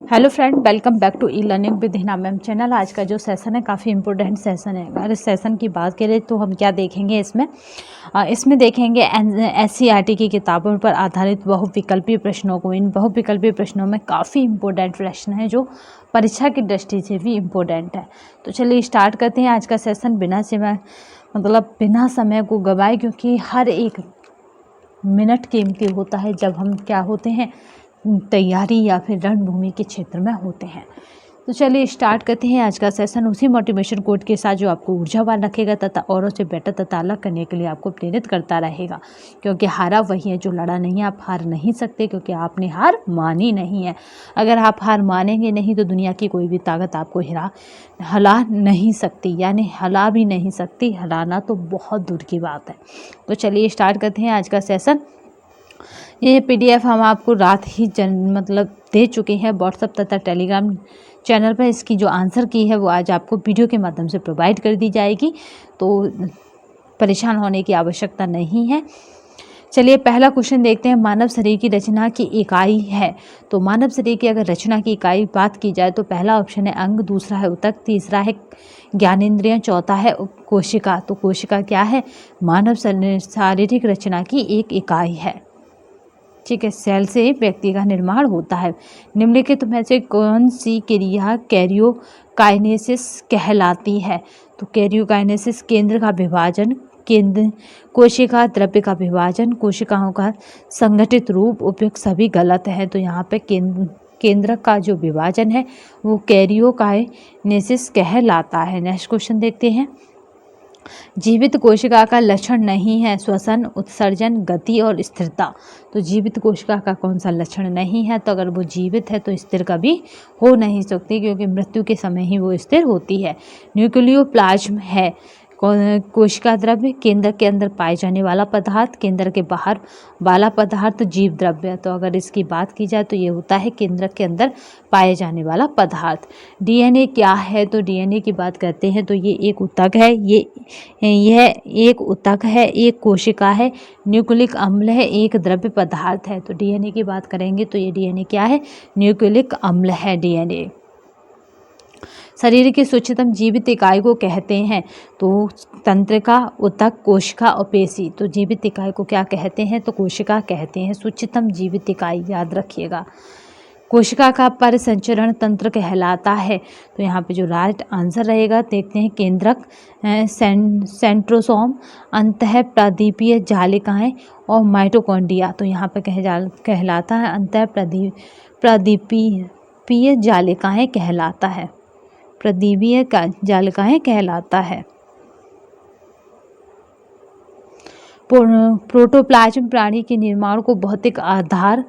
Hello friend, welcome back to e learning with Hina ma'am channel. आज का जो session है काफ़ी इंपॉर्टेंट सेशन है। अगर इस सेशन की बात करें तो हम क्या देखेंगे इसमें देखेंगे एससीईआरटी की किताबों पर आधारित बहुविकल्पीय प्रश्नों को। इन बहुविकल्पीय प्रश्नों में काफ़ी इंपॉर्टेंट प्रश्न है जो परीक्षा की दृष्टि से भी इम्पोर्टेंट है। तो चलिए स्टार्ट करते हैं आज का सेशन बिना समय को गवाए, क्योंकि हर एक मिनट कीमती होता है जब हम क्या होते हैं, तैयारी या फिर रणभूमि के क्षेत्र में होते हैं। तो चलिए स्टार्ट करते हैं आज का सेशन उसी मोटिवेशन कोट के साथ जो आपको ऊर्जावान रखेगा तथा औरों से बेटर तथा अलग करने के लिए आपको प्रेरित करता रहेगा। क्योंकि हारा वही है जो लड़ा नहीं है। आप हार नहीं सकते क्योंकि आपने हार मानी नहीं है। अगर आप हार मानेंगे नहीं तो दुनिया की कोई भी ताकत आपको हला नहीं सकती, यानी हला भी नहीं सकती। हलाना तो बहुत दूर की बात है। तो चलिए स्टार्ट करते हैं आज का सेशन। ये पीडीएफ हम आपको रात ही दे चुके हैं व्हाट्सएप तथा टेलीग्राम चैनल पर। इसकी जो आंसर की है वो आज आपको वीडियो के माध्यम से प्रोवाइड कर दी जाएगी, तो परेशान होने की आवश्यकता नहीं है। चलिए पहला क्वेश्चन देखते हैं। मानव शरीर की रचना की इकाई है। तो मानव शरीर की अगर रचना की इकाई बात की जाए तो पहला ऑप्शन है अंग, दूसरा है ऊतक, तीसरा है ज्ञानेंद्रिय, चौथा है कोशिका। तो कोशिका क्या है? मानव शारीरिक रचना की एक इकाई है। ठीक है, सेल से व्यक्ति का निर्माण होता है। निम्नलिखित में से कौन सी क्रिया कैरियोकाइनेसिस कहलाती है? तो कैरियोकाइनेसिस केंद्र का विभाजन, कोशिका द्रव्य का विभाजन, कोशिकाओं का संगठित रूप, उपयुक्त सभी गलत है। तो यहाँ पे केंद्र का जो विभाजन है वो कैरियोकाइनेसिस कहलाता है। नेक्स्ट क्वेश्चन देखते हैं। जीवित कोशिका का लक्षण नहीं है श्वसन, उत्सर्जन, गति और स्थिरता। तो जीवित कोशिका का कौन सा लक्षण नहीं है? तो अगर वो जीवित है तो स्थिर कभी हो नहीं सकती, क्योंकि मृत्यु के समय ही वो स्थिर होती है। न्यूक्लियोप्लाज्म है कोशिका द्रव्य, केंद्र के अंदर पाए जाने वाला पदार्थ, केंद्र के बाहर वाला पदार्थ जीव द्रव्य। तो अगर इसकी बात की जाए तो ये होता है केंद्र के अंदर पाए जाने वाला पदार्थ। डीएनए क्या है? तो डीएनए की बात करते हैं तो ये एक ऊतक है, यह एक ऊतक है, एक कोशिका है, न्यूक्लिक अम्ल है, एक द्रव्य पदार्थ है। तो डीएनए की बात करेंगे तो ये डीएनए क्या है? न्यूक्लिक अम्ल है डीएनए। शरीर की सूक्ष्मतम जीवित इकाई को कहते हैं तो तंत्रिका, ऊतक, कोशिका और पेशी। तो जीवित इकाई को क्या कहते हैं? तो कोशिका कहते हैं। सूक्ष्मतम जीवित इकाई याद रखिएगा। कोशिका का परिसंचरण तंत्र कहलाता है। तो यहाँ पे जो राइट आंसर रहेगा देखते हैं। केंद्रक, सेंट्रोसोम, अंतःप्रदीपीय जालिकाएं और माइटोकॉन्ड्रिया। तो यहाँ पे कहलाता है अंतःप्रदीपीय जालिकाएं कहलाता है। प्रदीपीय जालिकाएं कहलाता है। प्रोटोप्लाज्म प्राणी के निर्माण को भौतिक आधार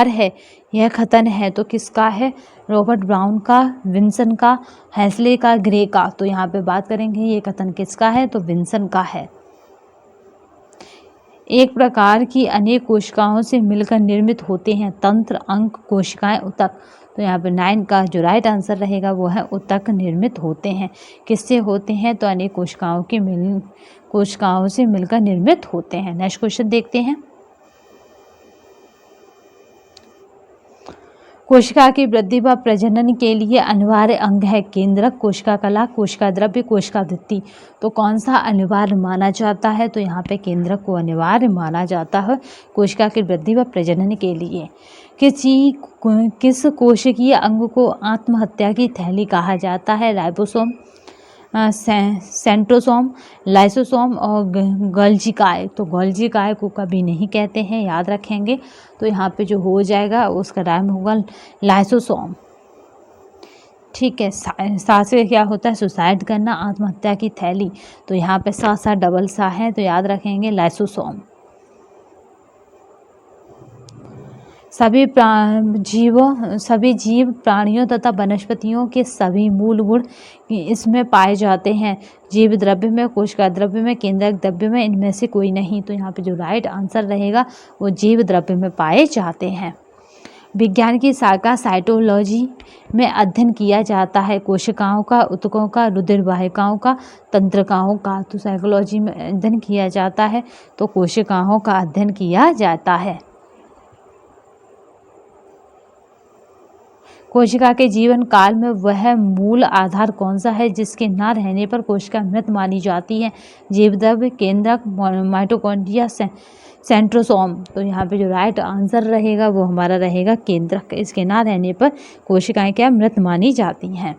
है। यह कथन है तो किसका है? रॉबर्ट ब्राउन का, विंसन का, हेंसले का, ग्रे का। तो यहाँ पे बात करेंगे ये कथन किसका है? तो विंसन का है। एक प्रकार की अनेक कोशिकाओं से मिलकर निर्मित होते हैं तंत्र, अंग, कोशिकाएं, ऊतक। तो यहाँ पे 9 का जो राइट आंसर रहेगा वो है ऊतक निर्मित होते हैं। किससे होते हैं? तो अनेक कोशिकाओं से मिलकर निर्मित होते हैं। नेक्स्ट क्वेश्चन देखते हैं। कोशिका की वृद्धि व प्रजनन के लिए अनिवार्य अंग है केंद्रक, कोशिका कला, कोशिका द्रव्य, कोशिका भित्ति। तो कौन सा अनिवार्य माना जाता है? तो यहाँ पे केंद्रक को अनिवार्य माना जाता है कोशिका की वृद्धि व प्रजनन के लिए। किस कोशिकीय अंग को आत्महत्या की थैली कहा जाता है? राइबोसोम, सेंट्रोसोम, लाइसोसोम और गोल्जी। तो गोल्जी को कभी नहीं कहते हैं, याद रखेंगे। तो यहाँ पे जो हो जाएगा उसका राइम होगा लाइसोसोम। ठीक है, सा से क्या होता है? सुसाइड करना, आत्महत्या की थैली। तो यहाँ पे सा डबल सा है तो याद रखेंगे लाइसोसोम। सभी जीव, प्राणियों तथा वनस्पतियों के सभी मूल गुण इसमें पाए जाते हैं। जीव द्रव्य में, कोशिका द्रव्य में, केंद्रक द्रव्य में, इनमें से कोई नहीं। तो यहाँ पे जो राइट आंसर रहेगा वो जीव द्रव्य में पाए जाते हैं। विज्ञान की शाखा साइटोलॉजी में अध्ययन किया जाता है कोशिकाओं का, ऊतकों का, रुधिर वाहिकाओं का, तंत्रिकाओं का। तो साइकोलॉजी में अध्ययन किया जाता है तो कोशिकाओं का अध्ययन किया जाता है। कोशिका के जीवन काल में वह मूल आधार कौन सा है जिसके ना रहने पर कोशिका मृत मानी जाती है? जीवद्रव्य, केंद्रक, माइटोकॉन्ड्रिया, सेंट्रोसोम। तो यहाँ पे जो राइट आंसर रहेगा वो हमारा रहेगा केंद्रक। इसके ना रहने पर कोशिकाएं क्या मृत मानी जाती हैं।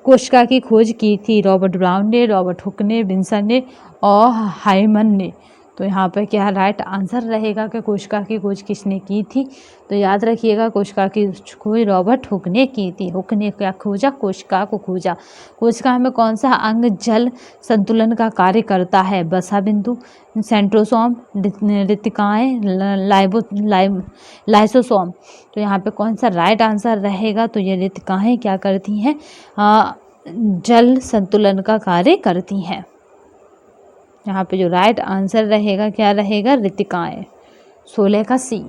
कोशिका की खोज की थी रॉबर्ट ब्राउन ने, रॉबर्ट हुक ने, विल्सन ने और हाइमन ने। तो यहाँ पर क्या राइट आंसर रहेगा कि कोशिका की खोज किसने की थी? तो याद रखिएगा कोशिका की खोज रॉबर्ट हुक ने की थी। हुक ने क्या खोजा? कोशिका को खोजा। कोशिका में कौन सा अंग जल संतुलन का कार्य करता है? वसा बिंदु, सेंट्रोसोम, रितिकाएं, लाइसोसोम। तो यहाँ पे कौन सा राइट आंसर रहेगा? तो ये रितिकाएं क्या करती हैं? जल संतुलन का कार्य करती हैं। यहाँ पे जो राइट आंसर रहेगा क्या रहेगा? रितिकाएं। 16 का सी।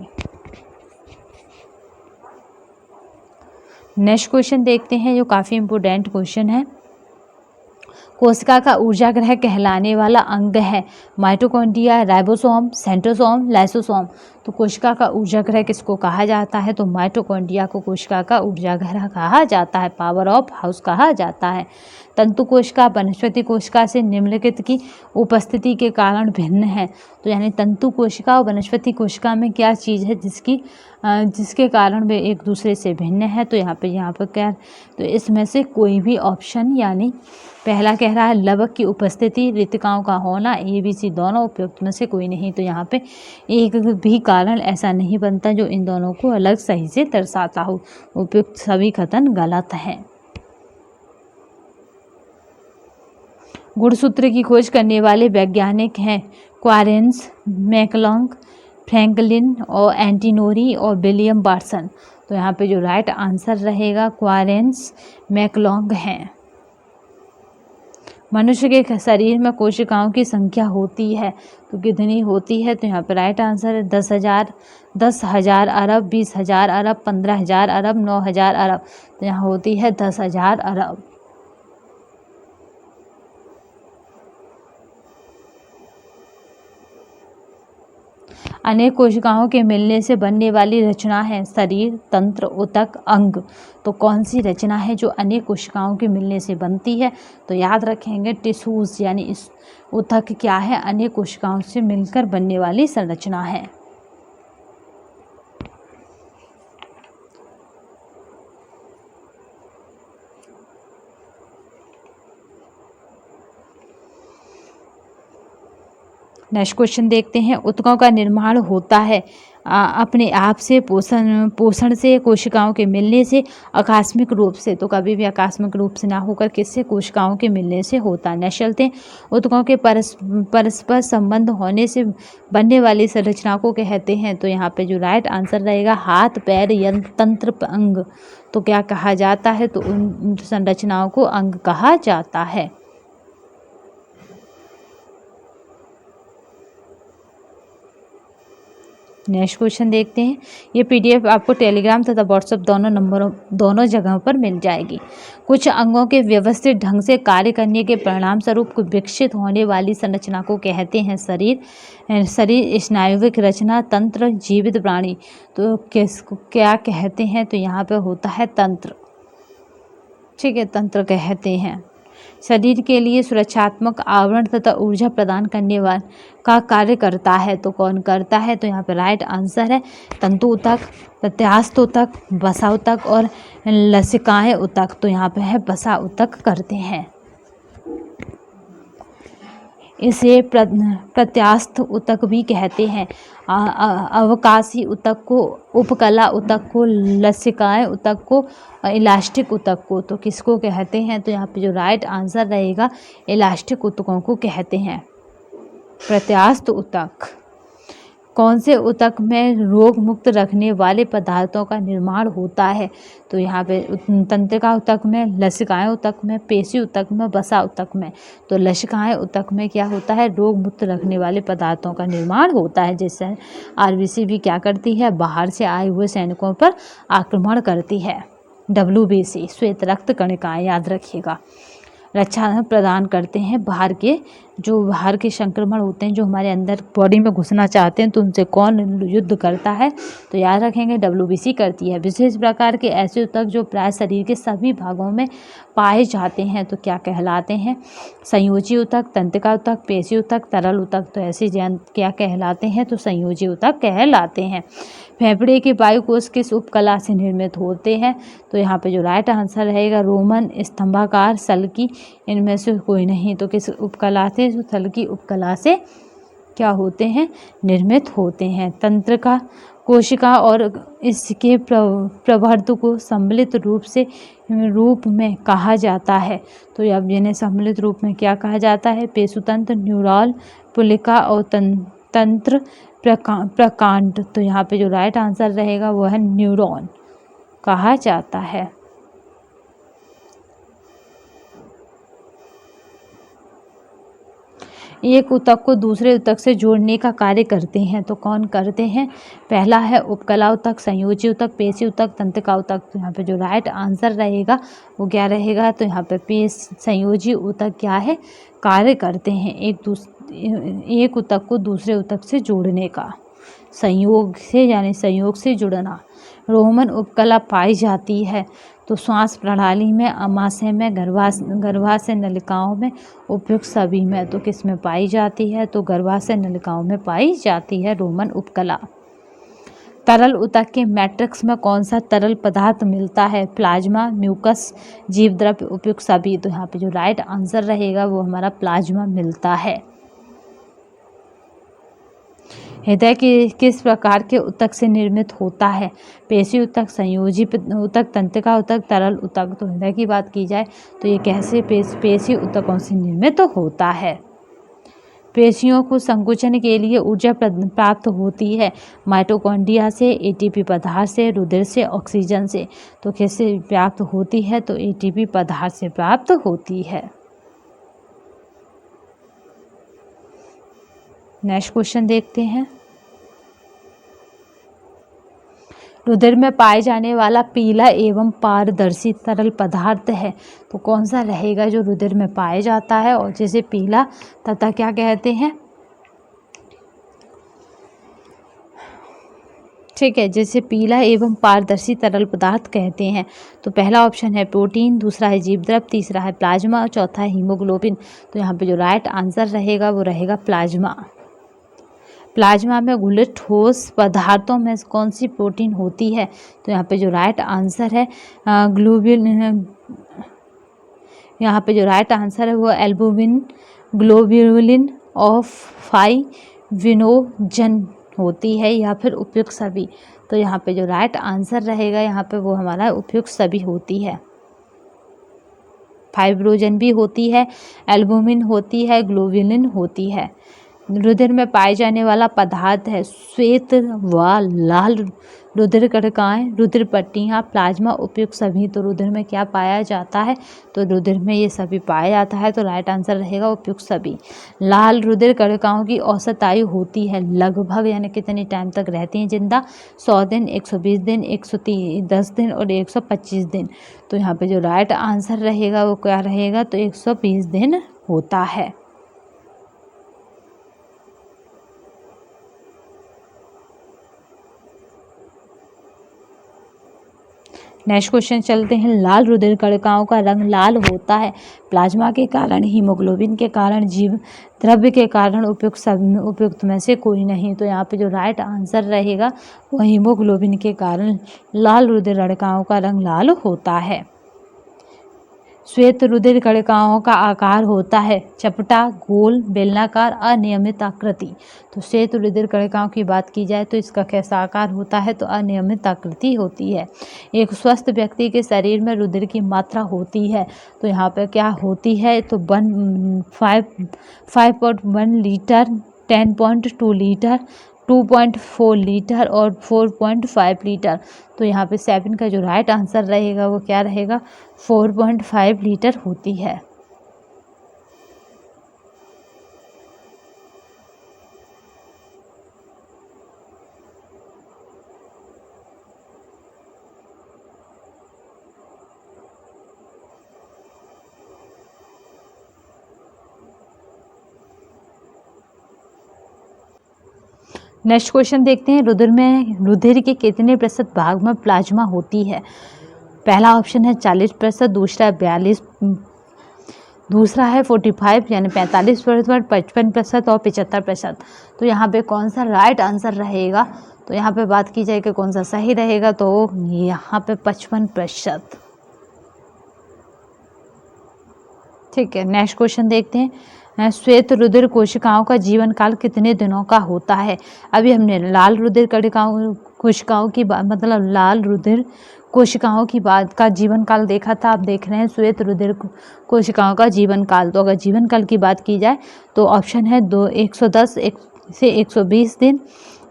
नेक्स्ट क्वेश्चन देखते हैं जो काफ़ी इम्पोर्टेंट क्वेश्चन है। कोशिका का ऊर्जा ग्रह कहलाने वाला अंग है माइटोकॉन्ड्रिया, राइबोसोम, सेंट्रोसोम, लाइसोसोम। तो कोशिका का ऊर्जा ग्रह किसको कहा जाता है? तो माइटोकॉन्ड्रिया को कोशिका का ऊर्जा ग्रह कहा जाता है, पावर ऑफ हाउस कहा जाता है। तंतु कोशिका वनस्पति कोशिका से निम्नलिखित की उपस्थिति के कारण भिन्न है। तो यानी तंतु कोशिका और वनस्पति कोशिका में क्या चीज़ है जिसके कारण वे एक दूसरे से भिन्न है? तो यहाँ पर क्या? तो इसमें से कोई भी ऑप्शन, यानी पहला कह रहा है लवक की उपस्थिति, रितिकाओं का होना, ABC दोनों उपयुक्त में से कोई नहीं। तो यहाँ पे एक भी कारण ऐसा नहीं बनता जो इन दोनों को अलग सही से दर्शाता हो। उपयुक्त सभी कथन गलत हैं। गुणसूत्र की खोज करने वाले वैज्ञानिक हैं क्वारेंस, मैकलॉन्ग, फ्रैंकलिन और एंटिनोरी और विलियम वाटसन। तो यहाँ पे जो राइट आंसर रहेगा क्वारेंस, मैकलॉन्ग हैं। मनुष्य के शरीर में कोशिकाओं की संख्या होती है तो कितनी होती है? तो यहाँ पर राइट आंसर है 10,000, 10,000 अरब, 20,000 अरब, 15,000 अरब, 9,000 अरब। तो यहाँ होती है 10,000 अरब। अनेक कोशिकाओं के मिलने से बनने वाली रचना है शरीर, तंत्र, ऊतक, अंग। तो कौन सी रचना है जो अनेक कोशिकाओं के मिलने से बनती है? तो याद रखेंगे टिश्यूज, यानी इस ऊतक क्या है? अनेक कोशिकाओं से मिलकर बनने वाली संरचना है। नेक्स्ट क्वेश्चन देखते हैं। ऊतकों का निर्माण होता है अपने आप से, पोषण से, कोशिकाओं के मिलने से, आकस्मिक रूप से। तो कभी भी आकस्मिक रूप से ना होकर किससे? कोशिकाओं के मिलने से होता है। नेक्स्ट चलते हैं। ऊतकों के परस्पर संबंध होने से बनने वाली संरचना को कहते हैं। तो यहाँ पे जो राइट आंसर रहेगा हाथ, पैर, यंत्र, तंत्र, अंग। तो क्या कहा जाता है? तो उन संरचनाओं को अंग कहा जाता है। नेक्स्ट क्वेश्चन देखते हैं। ये PDF आपको टेलीग्राम तथा व्हाट्सएप दोनों जगहों पर मिल जाएगी। कुछ अंगों के व्यवस्थित ढंग से कार्य करने के परिणाम स्वरूप विकसित होने वाली संरचना को कहते हैं शरीर, स्नायुविक रचना, तंत्र, जीवित प्राणी। तो किसको क्या कहते हैं? तो यहाँ पे होता है तंत्र। ठीक है, तंत्र कहते हैं। शरीर के लिए सुरक्षात्मक आवरण तथा ऊर्जा प्रदान करने वाला का कार्य करता है। तो कौन करता है? तो यहाँ पे राइट आंसर है तंतु ऊतक, प्रत्यास्थ ऊतक, वसा ऊतक और लसिकाएं ऊतक। तो यहाँ पे है वसा ऊतक करते हैं। इसे प्रत्यास्थ ऊतक भी कहते हैं। अवकाशी ऊतक को, उपकला ऊतक को, लसिकाएं ऊतक को, इलास्टिक ऊतक को। तो किसको कहते हैं? तो यहाँ पे जो राइट आंसर रहेगा इलास्टिक ऊतकों को कहते हैं। प्रत्यास्थ ऊतक। कौन से ऊतक में रोग मुक्त रखने वाले पदार्थों का निर्माण होता है? तो यहाँ पे तंत्रिका ऊतक में, लसिकाएं ऊतक में, पेशी ऊतक में, वसा ऊतक में। तो लसिकाएं ऊतक में क्या होता है? रोग मुक्त रखने वाले पदार्थों का निर्माण होता है, जिससे RBC भी क्या करती है? बाहर से आए हुए सैनिकों पर आक्रमण करती है। WBC श्वेत रक्त कणिकाएं, याद रखिएगा। रक्षा प्रदान करते हैं। बाहर के संक्रमण होते हैं जो हमारे अंदर बॉडी में घुसना चाहते हैं, तो उनसे कौन युद्ध करता है? तो याद रखेंगे WBC करती है। विशेष प्रकार के ऐसे ऊतक जो प्राय शरीर के सभी भागों में पाए जाते हैं तो क्या कहलाते हैं? संयोजी ऊतक, तंत्रिका ऊतक, पेशी ऊतक, तरल ऊतक। तो ऐसे क्या कहलाते हैं? तो संयोजी ऊतक कहलाते हैं। फेफड़े के वायुकोश किस उपकला से निर्मित होते हैं? तो यहाँ पे जो राइट आंसर रहेगा रोमन, स्तंभाकार, सल्की, इनमें से कोई नहीं। तो किस उपकला से? जो सल्की उपकला से क्या होते हैं? निर्मित होते हैं। तंत्रिका कोशिका और इसके प्रवर्ध को सम्मिलित रूप में कहा जाता है। तो अब जिन्हें सम्मिलित रूप में क्या कहा जाता है? पेशुतंत्र, न्यूरॉल, पुलिका और तंत्र प्रकांड। तो यहाँ पे जो राइट आंसर रहेगा वो है न्यूरॉन कहा जाता है। एक ऊतक को दूसरे ऊतक से जोड़ने का कार्य करते हैं तो कौन करते हैं? पहला है उपकला ऊतक, संयोजी ऊतक, पेशी ऊतक, तंत्रिका ऊतक। तो यहाँ पे जो राइट आंसर रहेगा वो क्या रहेगा? तो यहाँ पे संयोजी ऊतक क्या है? कार्य करते हैं एक ऊतक को दूसरे ऊतक से जोड़ने का, संयोग से यानी संयोग से जुड़ना। रोमन उपकला पाई जाती है तो श्वास प्रणाली में, आमाशय में, गर्भाशय नलिकाओं में, उपयुक्त सभी में। तो किस में पाई जाती है? तो गर्भाशय नलिकाओं में पाई जाती है रोमन उपकला। तरल ऊतक के मैट्रिक्स में कौन सा तरल पदार्थ मिलता है? प्लाज्मा, म्यूकस, जीव द्रव्य, उपयुक्त सभी। तो यहाँ पे जो राइट आंसर रहेगा वो हमारा प्लाज्मा मिलता है। हृदय किस प्रकार के ऊतक से निर्मित होता है? पेशी ऊतक, संयोजी ऊतक, तंत्रिका ऊतक, तरल ऊतक। तो हृदय की बात की जाए तो ये कैसे पेशी ऊतकों से निर्मित होता है? पेशियों को संकुचन के लिए ऊर्जा प्राप्त होती है? माइटोकॉन्ड्रिया से, ATP पदार्थ से, रुधिर से, ऑक्सीजन से। तो कैसे प्राप्त होती है? तो ATP पदार्थ से प्राप्त होती है। नेक्स्ट क्वेश्चन देखते हैं। रुधिर में पाए जाने वाला पीला एवं पारदर्शी तरल पदार्थ है तो कौन सा रहेगा जो रुधिर में पाया जाता है और जिसे पीला तथा क्या कहते हैं? ठीक है, जिसे पीला एवं पारदर्शी तरल पदार्थ कहते हैं। तो पहला ऑप्शन है प्रोटीन, दूसरा है जीवद्रव्य, तीसरा है प्लाज्मा और चौथा है हीमोग्लोबिन। तो यहाँ पे जो राइट आंसर रहेगा वो रहेगा प्लाज्मा। प्लाज्मा में घुले ठोस पदार्थों में कौन सी प्रोटीन होती है? तो यहाँ पे जो राइट आंसर है ग्लोब्यूलिन। यहाँ पे जो राइट आंसर है वो एल्बुमिन, ग्लोब्यूलिन ऑफ फाइब्रिनोजन होती है या फिर उपयुक्त सभी। तो यहाँ पे जो राइट आंसर रहेगा यहाँ पे वो हमारा उपयुक्त सभी होती है। फाइब्रोजन भी होती है, एल्बुमिन होती है, ग्लोब्यूलिन होती है। रुधिर में पाए जाने वाला पदार्थ है श्वेत व लाल रुधिर कणिकाएं, रुधिर पट्टियाँ, प्लाज्मा, उपयुक्त सभी। तो रुधिर में क्या पाया जाता है? तो रुधिर में ये सभी पाया जाता है। तो राइट आंसर रहेगा उपयुक्त सभी। लाल रुधिर कणिकाओं की औसत आयु होती है लगभग, यानी कितने टाइम तक रहती हैं जिंदा? 100 दिन, 120 दिन, 110 दिन और 125 दिन। तो यहाँ पे जो राइट आंसर रहेगा वो क्या रहेगा? तो 120 दिन होता है। नेक्स्ट क्वेश्चन चलते हैं। लाल रुधिर कणिकाओं का रंग लाल होता है प्लाज्मा के कारण, हीमोग्लोबिन के कारण, जीव द्रव्य के कारण, उपयुक्त में से कोई नहीं। तो यहाँ पे जो राइट आंसर रहेगा वो हीमोग्लोबिन के कारण लाल रुधिर कणिकाओं का रंग लाल होता है। श्वेत रुधिर कणिकाओं का आकार होता है चपटा, गोल, बेलनाकार, अनियमित आकृति। तो श्वेत रुधिर कणिकाओं की बात की जाए तो इसका कैसा आकार होता है? तो अनियमित आकृति होती है। एक स्वस्थ व्यक्ति के शरीर में रुधिर की मात्रा होती है तो यहाँ पर क्या होती है? तो 5.1 लीटर, 10.2 लीटर, 2.4 लीटर और 4.5 लीटर। तो यहाँ पे 7 का जो राइट आंसर रहेगा वो क्या रहेगा? 4.5 लीटर होती है। नेक्स्ट क्वेश्चन देखते हैं, रुधिर के कितने प्रतिशत भाग में प्लाज्मा होती है? पहला ऑप्शन है 40%, दूसरा है 42, दूसरा है 45 यानी 45%, 55% और 75%। तो यहाँ पे कौन सा राइट आंसर रहेगा? तो यहाँ पे बात की जाए कि कौन सा सही रहेगा, तो यहाँ पे 55%। ठीक है, नेक्स्ट क्वेश्चन देखते हैं, श्वेत रुधिर कोशिकाओं का जीवन काल कितने दिनों का होता है? अभी हमने लाल रुधिर कोशिकाओं की मतलब लाल रुधिर कोशिकाओं की बात का जीवन काल देखा था। आप देख रहे हैं श्वेत रुधिर कोशिकाओं का जीवन काल। तो अगर जीवन काल की बात की जाए तो ऑप्शन है 110 से 120 दिन,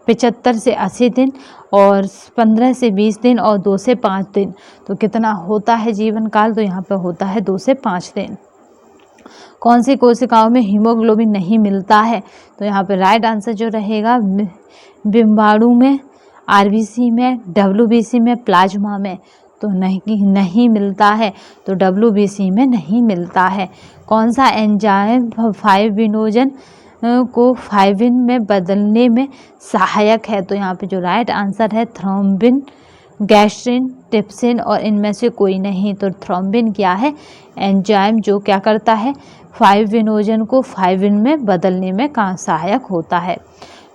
75 से 80 दिन और 15 से 20 दिन और 2 से 5 दिन। तो कितना होता है जीवन काल? तो यहाँ पे होता है 2 से 5 दिन। कौन सी कोशिकाओं में हीमोग्लोबिन नहीं मिलता है? तो यहाँ पे राइट आंसर जो रहेगा बिम्बाणु में, आरबीसी में, डब्ल्यूबीसी में, प्लाज्मा में। तो नहीं मिलता है, तो डब्ल्यूबीसी में नहीं मिलता है। कौन सा एंजाइम फाइब्रिनोजन को फाइब्रिन में बदलने में सहायक है? तो यहाँ पे जो राइट आंसर है थ्रोम्बिन, गैस्ट्रिन, ट्रिप्सिन और इनमें से कोई नहीं। तो थ्रोम्बिन क्या है? एंजाइम जो क्या करता है? फाइब्रिनोजन को फाइब्रिन में बदलने में सहायक होता है।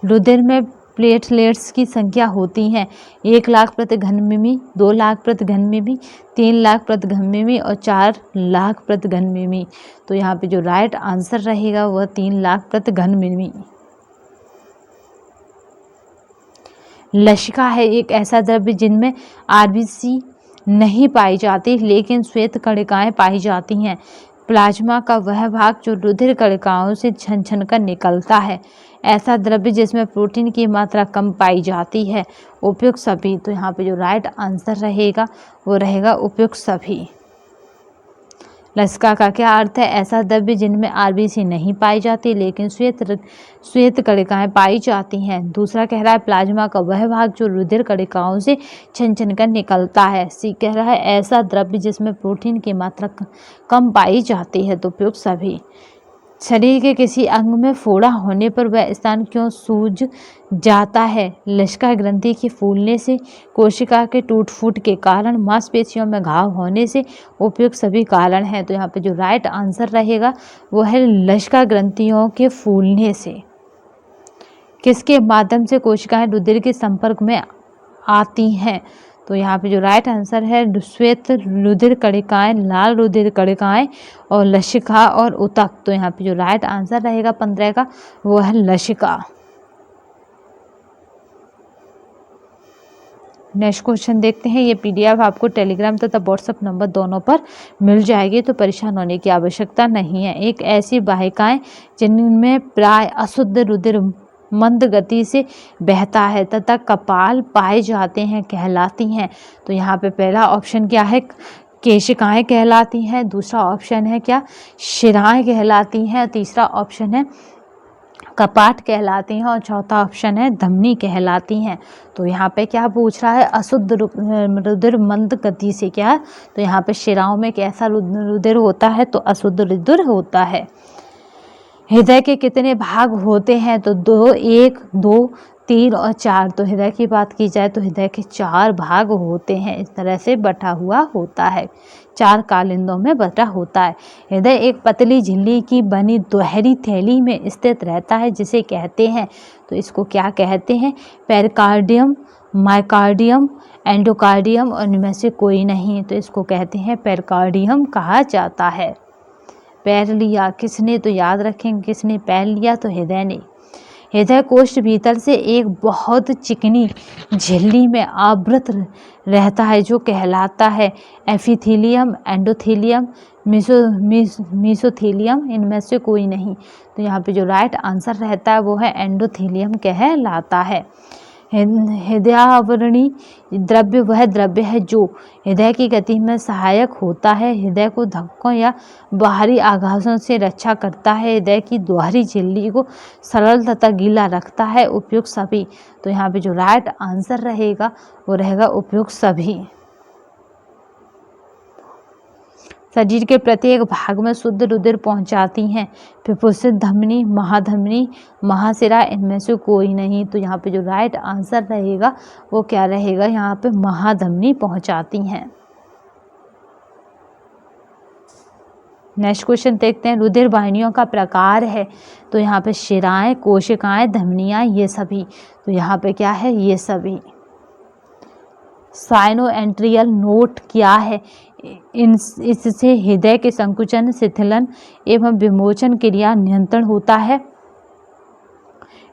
रुधिर में प्लेटलेट्स की संख्या होती हैं 1 लाख प्रति घन मिमी, 2 लाख प्रति घन मिमी, 3 लाख प्रति घन मिमी और 4 लाख प्रति घन मिमी। तो यहाँ पे जो राइट आंसर रहेगा वह 3 लाख प्रति घन मिमी। लसिका है एक ऐसा द्रव्य जिनमें आरबीसी नहीं पाई जाती लेकिन श्वेत कणिकाएं पाई जाती हैं। प्लाज्मा का वह भाग जो रुधिर कणिकाओं से छन कर निकलता है। ऐसा द्रव्य जिसमें प्रोटीन की मात्रा कम पाई जाती है। उपयुक्त सभी। तो यहाँ पे जो राइट आंसर रहेगा वो रहेगा उपयुक्त सभी। लसिका का क्या अर्थ है? ऐसा द्रव्य जिनमें आरबीसी नहीं पाई जाती लेकिन श्वेत कणिकाएं पाई जाती हैं। दूसरा कह रहा है प्लाज्मा का वह भाग जो रुधिर कणिकाओं से छन कर निकलता है। सी कह रहा है ऐसा द्रव्य जिसमें प्रोटीन की मात्रा कम पाई जाती है। तो उपयुक्त सभी। शरीर के किसी अंग में फोड़ा होने पर वह स्थान क्यों सूज जाता है? लसिका ग्रंथि के फूलने से, कोशिका के टूट फूट के कारण, मांसपेशियों में घाव होने से, उपयुक्त सभी कारण हैं। तो यहाँ पे जो राइट आंसर रहेगा वो है लसिका ग्रंथियों के फूलने से। किसके माध्यम से कोशिकाएं रुधिर के संपर्क में आती हैं? तो यहाँ पे जो राइट आंसर है श्वेत रुधिर कणिकाएं, लाल रुधिर कणिकाएं और लसिका और ऊतक। तो यहाँ पे जो राइट आंसर रहेगा 15 का वो है लसिका। नेक्स्ट क्वेश्चन देखते हैं। ये पीडीएफ आपको टेलीग्राम तथा व्हाट्सएप नंबर दोनों पर मिल जाएगी, तो परेशान होने की आवश्यकता नहीं है। एक ऐसी वाहिकाएं जिनमें प्राय अशुद्ध रुधिर मंद गति से बहता है तथा कपाल पाए जाते हैं कहलाती हैं। तो यहाँ पे पहला ऑप्शन क्या है? केशिकाएं कहलाती हैं। दूसरा ऑप्शन है क्या? शिराएं कहलाती हैं। तीसरा ऑप्शन है कपाट कहलाती हैं और चौथा ऑप्शन है धमनी कहलाती हैं। तो यहाँ पे क्या पूछ रहा है? अशुद्ध रुधिर मंद गति से क्या? तो यहाँ पे शिराओं में कैसा रुधिर होता है? तो अशुद्ध रुधिर होता है। हृदय के कितने भाग होते हैं? तो 2, 1, 2, 3 और 4। तो हृदय की बात की जाए तो हृदय के 4 भाग होते हैं। इस तरह से बटा हुआ होता है, 4 कालिंदों में बटा होता है। हृदय एक पतली झिल्ली की बनी दोहरी थैली में स्थित रहता है जिसे कहते हैं, तो इसको क्या कहते हैं? पेरिकार्डियम, मायोकार्डियम, एंडोकार्डियम और इनमें से कोई नहीं। तो इसको कहते हैं पेरिकार्डियम कहा जाता है। पैर लिया किसने? तो याद रखेंगे किसने पैर लिया? तो हृदय ने। हृदय कोष्ठ भीतर से एक बहुत चिकनी झिल्ली में आवृत रहता है जो कहलाता है एपिथेलियम, एंडोथेलियम, मेसोथेलियम, इनमें से कोई नहीं। तो यहाँ पे जो राइट आंसर रहता है वो है एंडोथेलियम कहलाता है। हृदयावरणी द्रव्य वह द्रव्य है जो हृदय की गति में सहायक होता है, हृदय को धक्कों या बाहरी आघातों से रक्षा करता है, हृदय की दोहरी झिल्ली को सरल तथा गीला रखता है। उपयुक्त सभी। तो यहाँ पे जो राइट आंसर रहेगा वो रहेगा उपयुक्त सभी। शरीर के प्रत्येक भाग में शुद्ध रुधिर पहुंचाती हैं। फुफ्फुस, धमनी, महाधमनी, महाशिरा, इनमें से कोई नहीं। तो यहाँ पे जो राइट आंसर रहेगा वो क्या रहेगा, यहाँ पे महाधमनी पहुंचाती हैं। नेक्स्ट क्वेश्चन देखते हैं, रुधिर वाहिनियों का प्रकार है। तो यहाँ पे शिराएं, कोशिकाएं, धमनियां, ये सभी। तो यहाँ पे क्या है, ये सभी। साइनोएंट्रियल नोट क्या है, इससे हृदय के संकुचन, शिथिलन एवं विमोचन क्रिया नियंत्रण होता है।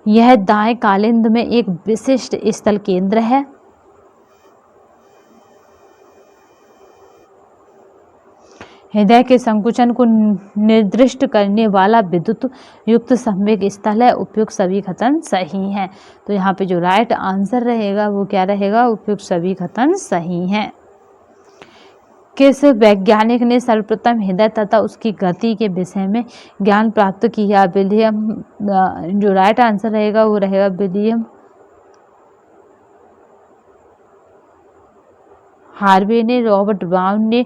यह दाएं कालिंद में एक विशिष्ट स्थल केंद्र है। हृदय के संकुचन को निर्दिष्ट करने वाला विद्युत युक्त संवेग स्थल है। उपयुक्त सभी कथन सही हैं। तो यहाँ पे जो राइट आंसर रहेगा वो क्या रहेगा, उपयुक्त सभी कथन सही हैं। किस वैज्ञानिक ने सर्वप्रथम हृदय तथा उसकी गति के विषय में ज्ञान प्राप्त किया? विलियम, जो राइट आंसर रहेगा वो रहेगा विलियम हार्वे ने, रॉबर्ट ब्राउन ने,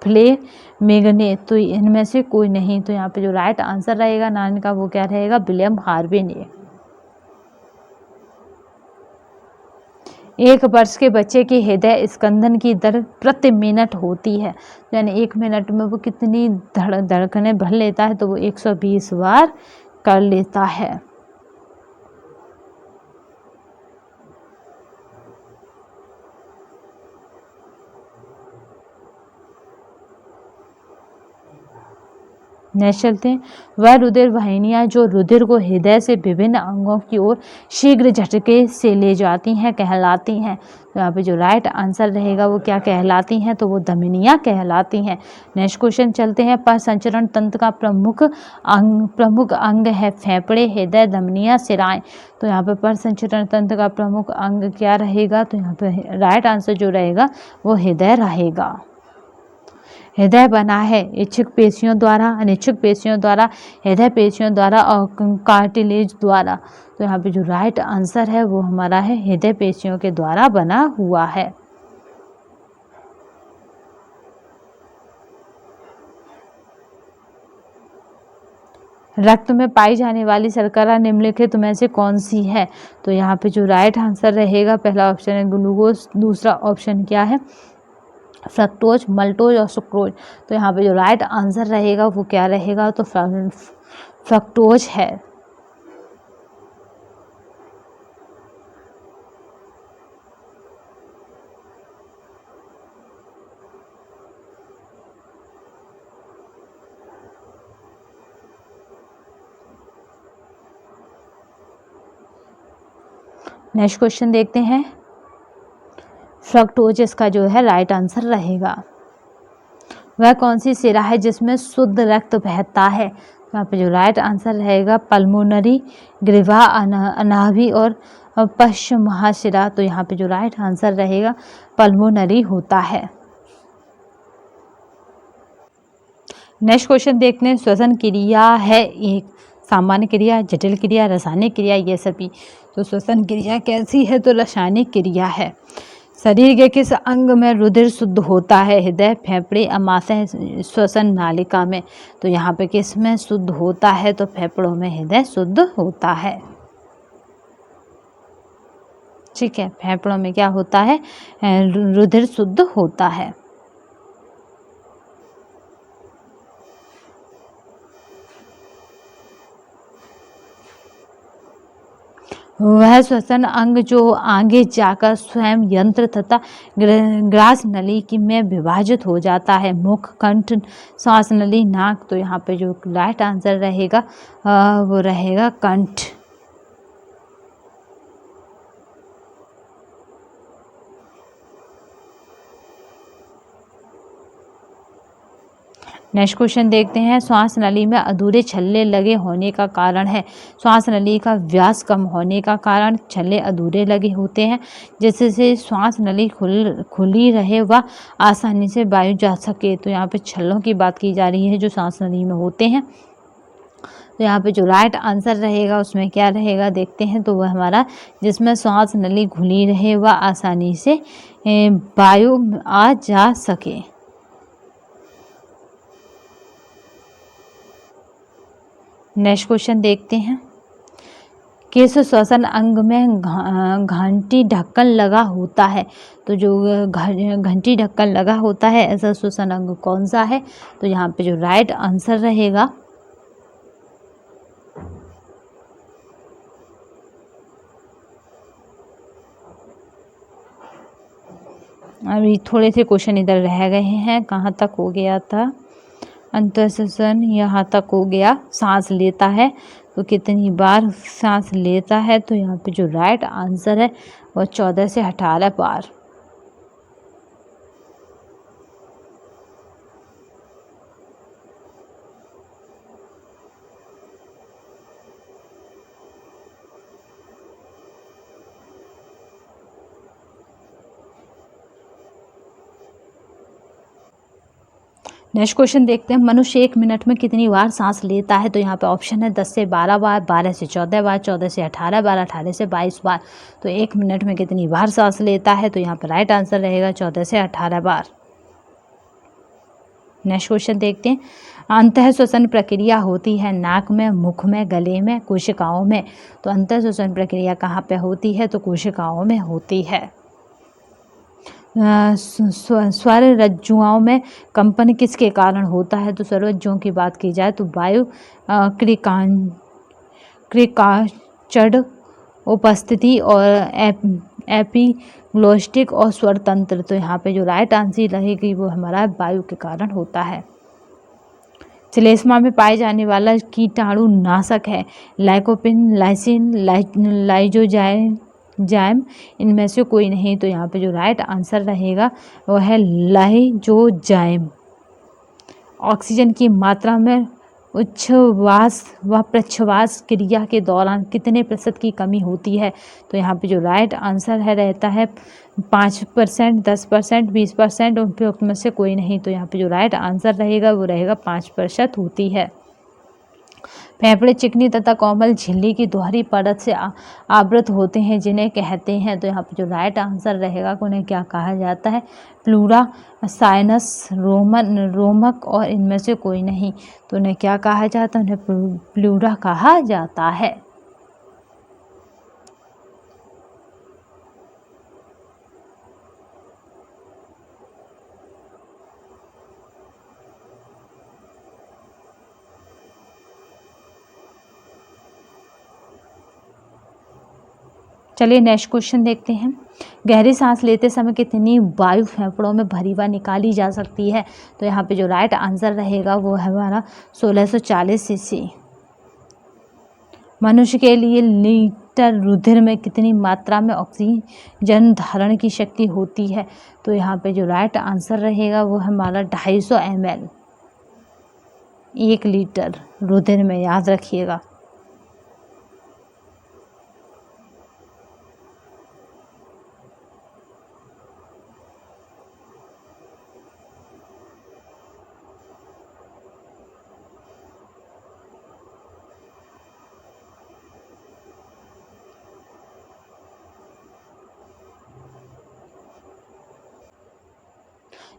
फ्लेमिंग ने। तो इनमें से कोई नहीं। तो यहाँ पे जो राइट आंसर रहेगा नाइन का वो क्या रहेगा, विलियम हार्वे ने। एक वर्ष के बच्चे के हृदय स्पंदन की दर प्रति मिनट होती है, यानी 1 मिनट में वो कितनी धड़कनें भर लेता है, तो वो 120 बार कर लेता है। नेक्स्ट चलते हैं, वह रुधिर वाहिनियां जो रुधिर को हृदय से विभिन्न अंगों की ओर शीघ्र झटके से ले जाती हैं कहलाती हैं। तो यहाँ पे जो राइट आंसर रहेगा वो क्या कहलाती हैं, तो वो धमनियां कहलाती हैं। नेक्स्ट क्वेश्चन चलते हैं, प्रसंचरण तंत्र का प्रमुख अंग है फेफड़े, हृदय, धमनियां, शिराएं। तो यहाँ पे प्रसंचरण तंत्र का प्रमुख अंग क्या रहेगा, तो यहाँ पे राइट आंसर जो रहेगा वो हृदय रहेगा। हृदय बना है इच्छुक पेशियों द्वारा, अनिच्छुक पेशियों द्वारा, हृदय पेशियों द्वारा और कार्टिलेज द्वारा। तो यहाँ पे जो राइट आंसर है वो हमारा है हृदय पेशियों के द्वारा बना हुआ है। रक्त में पाई जाने वाली शर्करा निम्नलिखित में से कौन सी है? तो यहाँ पे जो राइट आंसर रहेगा, पहला ऑप्शन है ग्लूकोज, दूसरा ऑप्शन क्या है, फ्रक्टोज, मल्टोज और सुक्रोज। तो यहाँ पे जो राइट आंसर रहेगा वो क्या रहेगा, तो फ्रक्टोज है। नेक्स्ट क्वेश्चन देखते हैं, फ्रक्टोज इसका जो है राइट आंसर रहेगा। वह कौन सी शिरा है जिसमें शुद्ध रक्त बहता है? यहाँ पे जो राइट आंसर रहेगा पल्मोनरी, ग्रीवा, अनाभी और पश्च महाशिरा। तो यहाँ पे जो राइट आंसर रहेगा पल्मोनरी होता है। नेक्स्ट क्वेश्चन देखते हैं, श्वसन क्रिया है एक सामान्य क्रिया, जटिल क्रिया, रासायनिक क्रिया, ये सभी। तो श्वसन क्रिया कैसी है, तो रासायनिक क्रिया है। शरीर के किस अंग में रुधिर शुद्ध होता है? हृदय, फेफड़े, अमाशय, श्वसन नालिका में। तो यहाँ पे किस में शुद्ध होता है, तो फेफड़ों में हृदय शुद्ध होता है। ठीक है, फेफड़ों में क्या होता है, रुधिर शुद्ध होता है। वह श्वसन अंग जो आगे जाकर स्वयं यंत्र तथा ग्रास नली में विभाजित हो जाता है, मुख, कंठ, श्वास नली, नाक। तो यहाँ पे जो राइट आंसर रहेगा वो रहेगा कंठ। नेक्स्ट क्वेश्चन देखते हैं, श्वास नली में अधूरे छल्ले लगे होने का कारण है। श्वास नली का व्यास कम होने का कारण छल्ले अधूरे लगे होते हैं, जिससे श्वास नली खुली रहे व आसानी से वायु जा सके। तो यहाँ पे छल्लों की बात की जा रही है जो श्वास नली में होते हैं। तो यहाँ पे जो राइट आंसर रहेगा उसमें क्या रहेगा देखते हैं। तो वह हमारा जिसमें श्वास नली खुली रहे व आसानी से वायु आ जा सके। नेक्स्ट क्वेश्चन देखते हैं। किस श्वसन अंग में घंटी ढक्कन लगा होता है? तो जो घंटी ढक्कन लगा होता है ऐसा श्वसन अंग कौन सा है? तो यहाँ पे जो राइट आंसर रहेगा अभी थोड़े से क्वेश्चन इधर रह गए हैं। कहाँ तक हो गया था? अंतःश्वसन यहाँ तक हो गया। सांस लेता है तो कितनी बार सांस लेता है? तो यहाँ पे जो राइट आंसर है वो 14 से 18 बार। नेक्स्ट क्वेश्चन देखते हैं। मनुष्य 1 मिनट में कितनी बार सांस लेता है? तो यहाँ पे ऑप्शन है 10 से 12 बार, 12 से 14 बार, 14 से 18 बार, 18 से 22 बार। तो 1 मिनट में कितनी बार सांस लेता है? तो यहाँ पे राइट आंसर रहेगा 14 से 18 बार। नेक्स्ट क्वेश्चन देखते हैं। अंतःश्वसन प्रक्रिया होती है नाक में, मुख में, गले में, कोशिकाओं में। तो अंतःश्वसन प्रक्रिया कहाँ पे होती है? तो कोशिकाओं में होती है। स्वर रज्जुओं में कंपन किसके कारण होता है? तो स्वर रज्जुओं की बात की जाए तो वायु क्रिकाचड उपस्थिति और एपिग्लोस्टिक और स्वर तंत्र। तो यहाँ पे जो राइट आंसर रहेगी वो हमारा वायु के कारण होता है। श्लेष्मा में पाए जाने वाला कीटाणु नाशक है लाइकोपिन, लाइसिन, लाइजोजाइम, इनमें से कोई नहीं। तो यहाँ पे जो राइट आंसर रहेगा वो है लाइजोजाइम। ऑक्सीजन की मात्रा में उच्छ्वास व प्रश्वास क्रिया के दौरान कितने प्रतिशत की कमी होती है? तो यहाँ पे जो राइट आंसर है रहता है 5%, 10%, 20%, उपयुक्त में से कोई नहीं। तो यहाँ पे जो राइट आंसर रहेगा वो रहेगा 5% होती है। फेफड़े चिकनी तथा कोमल झिल्ली की दोहरी परत से आवृत होते हैं जिन्हें कहते हैं। तो यहाँ पे जो राइट आंसर रहेगा उन्हें क्या कहा जाता है? प्लूरा, साइनस, रोमक और इनमें से कोई नहीं। तो उन्हें क्या कहा जाता है? उन्हें प्लूरा कहा जाता है। चलिए नेक्स्ट क्वेश्चन देखते हैं। गहरी सांस लेते समय कितनी वायु फेफड़ों में भरी व निकाली जा सकती है? तो यहाँ पे जो राइट आंसर रहेगा वो है हमारा 1640 सीसी। मनुष्य के लिए लीटर रुधिर में कितनी मात्रा में ऑक्सीजन धारण की शक्ति होती है? तो यहाँ पे जो राइट आंसर रहेगा वो हमारा 250 ml 1 लीटर रुधिर में, याद रखिएगा।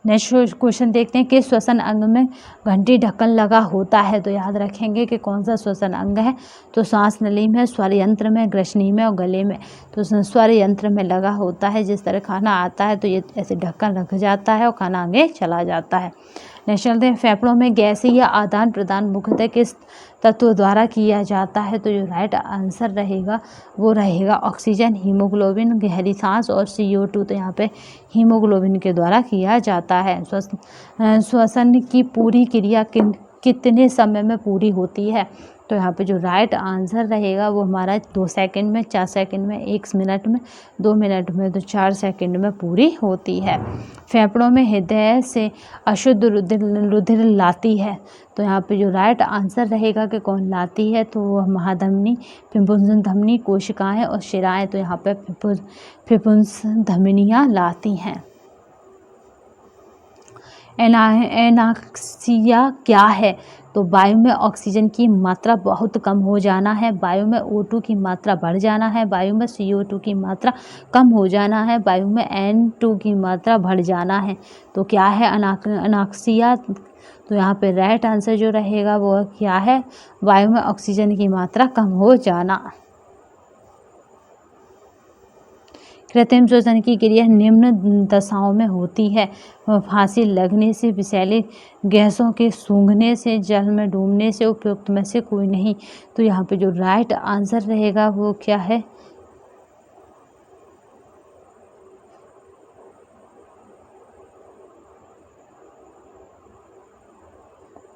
नेक्स्ट क्वेश्चन देखते हैं कि श्वसन अंग में घंटी ढक्कन लगा होता है? तो याद रखेंगे कि कौन सा श्वसन अंग है। तो सांस नली में, स्वर यंत्र में, ग्रसनी में और गले में। तो स्वर यंत्र में लगा होता है। जिस तरह खाना आता है तो ये ऐसे ढक्कन रख जाता है और खाना आगे चला जाता है। नेक्स्ट चलते हैं। फेफड़ों में गैसीय आदान प्रदान मुख्यतः किस तत्व द्वारा किया जाता है? तो जो राइट आंसर रहेगा वो रहेगा ऑक्सीजन, हीमोग्लोबिन, गहरी सांस और CO2। तो यहाँ पे हीमोग्लोबिन के द्वारा किया जाता है। श्वसन की पूरी क्रिया कितने समय में पूरी होती है? तो यहाँ पे जो राइट आंसर रहेगा वो हमारा 2 सेकंड में, 4 सेकंड में, 1 मिनट में, 2 मिनट में, तो 4 सेकंड में पूरी होती है। फेफड़ों में हृदय से अशुद्ध रुधिर लाती है? तो यहाँ पे जो राइट आंसर रहेगा कि कौन लाती है? तो वह महाधमनी, फिपुंस धमनी, कोशिकाएं और शिराएं। तो यहाँ पे फिपुंस धमनियाँ लाती हैं। एनाक्सिया क्या है? तो वायु में ऑक्सीजन की मात्रा बहुत कम हो जाना है, वायु में O2 की मात्रा बढ़ जाना है, वायु में CO2 की मात्रा कम हो जाना है, वायु में N2 की मात्रा बढ़ जाना है। तो क्या है अनाक्सिया? तो यहाँ पे राइट आंसर जो रहेगा वो क्या है? वायु में ऑक्सीजन की मात्रा कम हो जाना। कृत्रिम श्वसन की क्रिया निम्न दशाओं में होती है: फांसी लगने से, विषैली गैसों के सूंघने से, जल में डूबने से, उपयुक्त में से कोई नहीं। तो यहाँ पे जो राइट आंसर रहेगा वो क्या है?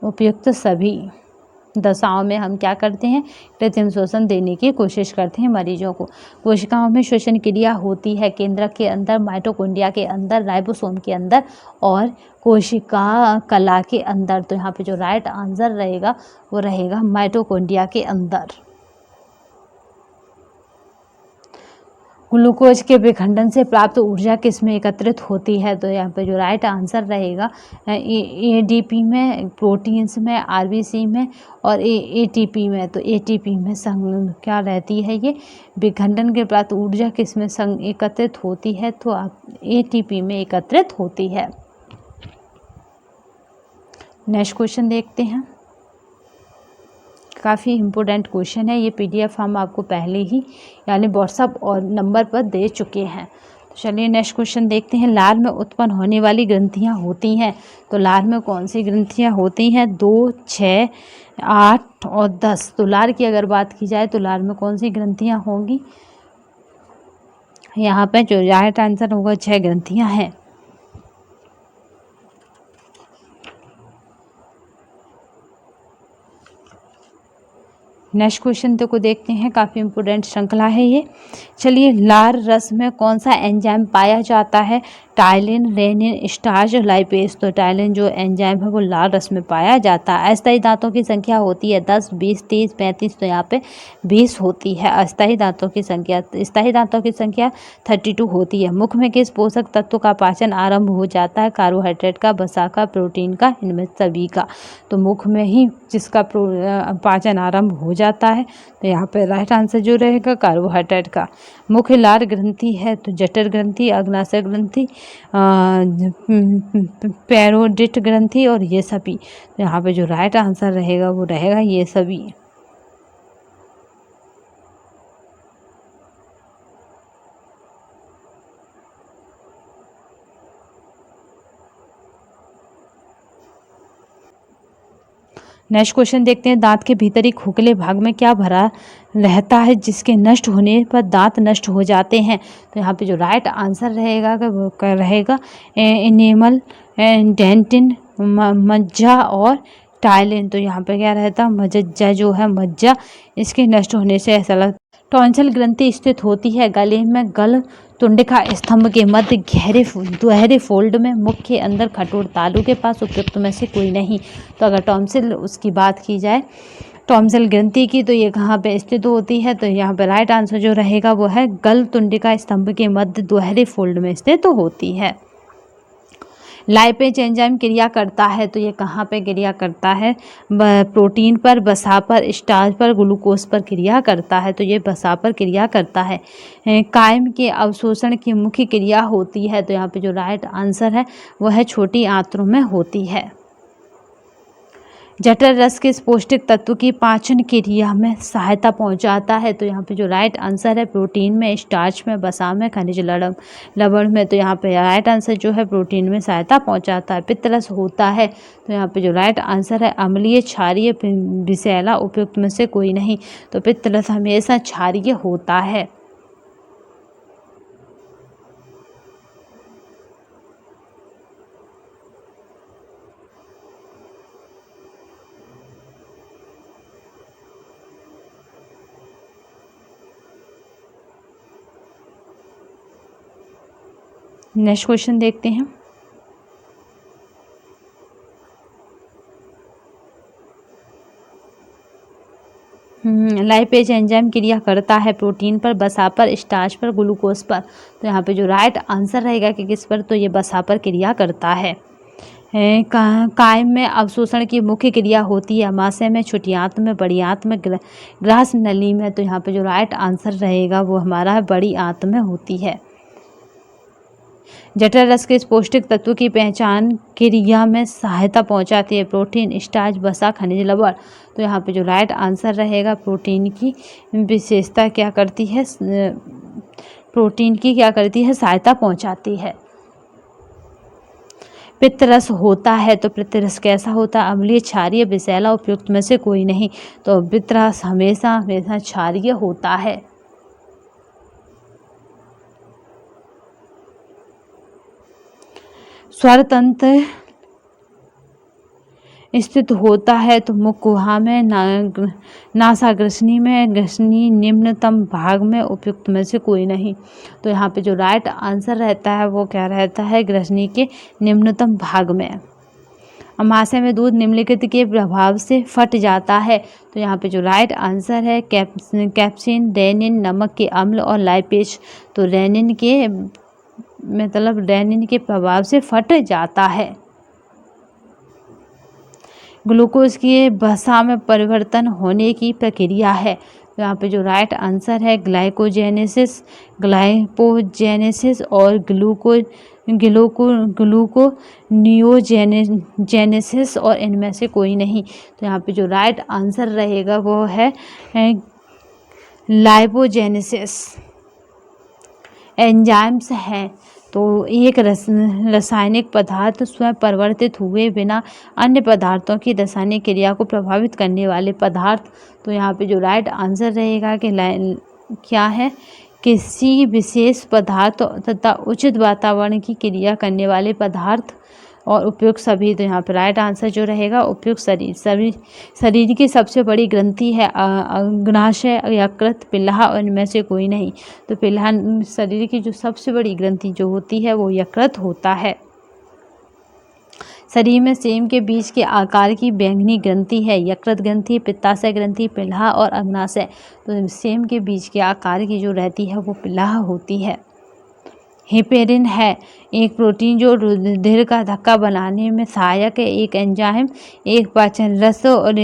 उपयुक्त सभी दशाओं में हम क्या करते हैं? कृत्रिम श्वसन देने की कोशिश करते हैं मरीजों को। कोशिकाओं में श्वसन क्रिया होती है केंद्रक के अंदर, माइटोकॉन्ड्रिया के अंदर, राइबोसोम के अंदर और कोशिका कला के अंदर। तो यहाँ पे जो राइट आंसर रहेगा वो रहेगा माइटोकॉन्ड्रिया के अंदर। ग्लूकोज के विखंडन से प्राप्त ऊर्जा किस में एकत्रित होती है? तो यहाँ पे जो राइट आंसर रहेगा ADP में, प्रोटीन्स में, RBC में और ATP में। तो ATP में क्या रहती है? ये विखंडन के प्राप्त ऊर्जा किस में एकत्रित होती है? तो ATP में एकत्रित होती है। नेक्स्ट क्वेश्चन देखते हैं। काफ़ी इम्पोर्टेंट क्वेश्चन है ये। PDF हम आपको पहले ही यानी व्हाट्सएप और नंबर पर दे चुके हैं। तो चलिए नेक्स्ट क्वेश्चन देखते हैं। लार में उत्पन्न होने वाली ग्रंथियां होती हैं। तो लार में कौन सी ग्रंथियां होती हैं? 2, 6, 8 और 10। तो लार की अगर बात की जाए तो लार में कौन सी ग्रंथियां होंगी? यहाँ पे जो राइट आंसर होगा 6 ग्रंथियाँ हैं। नेक्स्ट क्वेश्चन को देखते हैं। काफ़ी इंपोर्टेंट श्रृंखला है ये। चलिए, लार रस में कौन सा एंजाइम पाया जाता है? Ptyalin, rennin, starch, lipase. तो टाइलिन जो एंजाइम है वो लार रस में पाया जाता है। अस्थायी दांतों की संख्या होती है 10, 20, 30, 35। तो यहाँ पे 20 होती है अस्थायी दांतों की संख्या। स्थायी दांतों की संख्या 32 होती है। मुख में किस पोषक तत्व का पाचन आरंभ हो जाता है? कार्बोहाइड्रेट का, वसा का, प्रोटीन का, इनमें सभी का। तो मुख में ही जिसका पाचन आरंभ हो जाता है। तो यहाँ पे राइट आंसर जो रहेगा कार्बोहाइड्रेट का। मुख्य लार ग्रंथि है तो जठर ग्रंथि, अग्नाशय ग्रंथि, पैरोडिट ग्रंथि और ये सभी। तो यहाँ पे जो राइट आंसर रहेगा वो रहेगा ये सभी। नेक्स्ट क्वेश्चन देखते हैं। दांत के भीतरी खोखले भाग में क्या भरा रहता है जिसके नष्ट होने पर दांत नष्ट हो जाते हैं? तो यहाँ पे जो राइट आंसर रहेगा वो रहेगा एनेमल, डेंटिन, मज्जा और टाइलिन। तो यहाँ पे क्या रहता है? मज्जा जो है, मज्जा, इसके नष्ट होने से ऐसा लगता। टॉन्सिल ग्रंथि स्थित होती है गले में, गल तुंडिका स्तंभ के मध्य गहरे फोल्ड में, मुख के अंदर खटोर तालू के पास। उपयुक्त में से कोई नहीं। तो अगर टॉन्सिल उसकी बात की जाए, टॉन्सिल ग्रंथि की, तो ये कहाँ पे स्थित होती है? तो यहाँ पे राइट आंसर जो रहेगा वो है गल तुंडिका स्तंभ के मध्य गहरे फोल्ड में स्थित होती है। लाइपेज एंजाइम क्रिया करता है तो ये कहाँ पे क्रिया करता है? प्रोटीन पर, वसा पर, स्टार्च पर, ग्लूकोज पर क्रिया करता है। तो ये वसा पर क्रिया करता है। कायम के अवशोषण की मुख्य क्रिया होती है। तो यहाँ पे जो राइट आंसर है वह है छोटी आंत्रों में होती है। जठर रस किस पौष्टिक तत्व की पाचन क्रिया में सहायता पहुंचाता है? तो यहाँ पे जो राइट आंसर है प्रोटीन में, स्टार्च में, वसा में, खनिज लवण में। तो यहाँ पे राइट आंसर जो है प्रोटीन में सहायता पहुंचाता है। पित्तरस होता है तो यहाँ पे जो राइट आंसर है अम्लीय, क्षारीय, विषैला। उपयुक्त में से कोई नहीं। तो पित्तरस हमेशा क्षारीय होता है। नेक्स्ट क्वेश्चन देखते हैं। लाइपेज एंजाइम क्रिया करता है प्रोटीन पर, वसा पर, स्टार्च पर, ग्लूकोज पर। तो यहाँ पे जो राइट आंसर रहेगा कि किस पर? तो ये वसा पर क्रिया करता है। कायम में अवशोषण की मुख्य क्रिया होती है। अमाशय में, छोटी आंत में, बड़ी आंत में, ग्रास नली में। तो यहाँ पे जो राइट आंसर रहेगा वो हमारा बड़ी आंत में होती है। जठर रस के इस पौष्टिक तत्व की पहचान क्रिया में सहायता पहुंचाती है। प्रोटीन, स्टार्च, वसा, खनिज लवण। तो यहाँ पे जो राइट आंसर रहेगा, प्रोटीन की विशेषता क्या करती है, प्रोटीन की क्या करती है, सहायता पहुंचाती है। पित्तरस होता है तो पित्तरस कैसा होता है, अम्लीय, क्षारीय, विषैला, उपयुक्त में से कोई नहीं। तो पित्तरस हमेशा हमेशा क्षारीय होता है। स्वर तंत्र स्थित होता है तो मुख गुहा में, नासाग्रसनी में, ग्रसनी निम्नतम भाग में, उपयुक्त में से कोई नहीं। तो यहाँ पे जो राइट आंसर रहता है वो क्या रहता है, ग्रसनी के निम्नतम भाग में। अमाशय में दूध निम्नलिखित के प्रभाव से फट जाता है। तो यहाँ पे जो राइट आंसर है, कैप्सिन, रेनिन, नमक के अम्ल और लाइपेज। तो रेनिन के प्रभाव से फट जाता है। ग्लूकोज की वसा में परिवर्तन होने की प्रक्रिया है। तो यहाँ पे जो राइट आंसर है, ग्लाइकोजेनेसिस, ग्लाइपोजेनेसिस और ग्लूकोनियोजेनेसिस और इनमें से कोई नहीं। तो यहाँ पे जो राइट आंसर रहेगा वो है लाइपोजेनेसिस। एंजाइम्स हैं तो एक रासायनिक पदार्थ स्वयं परिवर्तित हुए बिना अन्य पदार्थों की रासायनिक क्रिया को प्रभावित करने वाले पदार्थ। तो यहाँ पे जो राइट आंसर रहेगा कि क्या है, किसी विशेष पदार्थ तथा उचित वातावरण की क्रिया करने वाले पदार्थ और उपयुक्त सभी। तो यहाँ पर राइट आंसर जो रहेगा उपयुक्त शरीर की सबसे बड़ी ग्रंथि है अग्नाशय, यकृत, पिल्हा और इनमें से कोई नहीं। तो पिल्हा शरीर की जो सबसे बड़ी ग्रंथि जो होती है वो यकृत होता है। शरीर में सेम के बीच के आकार की बैंगनी ग्रंथि है, यकृत ग्रंथि, पित्ताशय ग्रंथि, पिल्हा और अग्नाशय। तो सेम के बीच के आकार की जो रहती है वो पिल्हा होती है। हेपेरिन है एक प्रोटीन जो रुधिर का धक्का बनाने में सहायक है, एक एंजाइम, एक पाचन रस और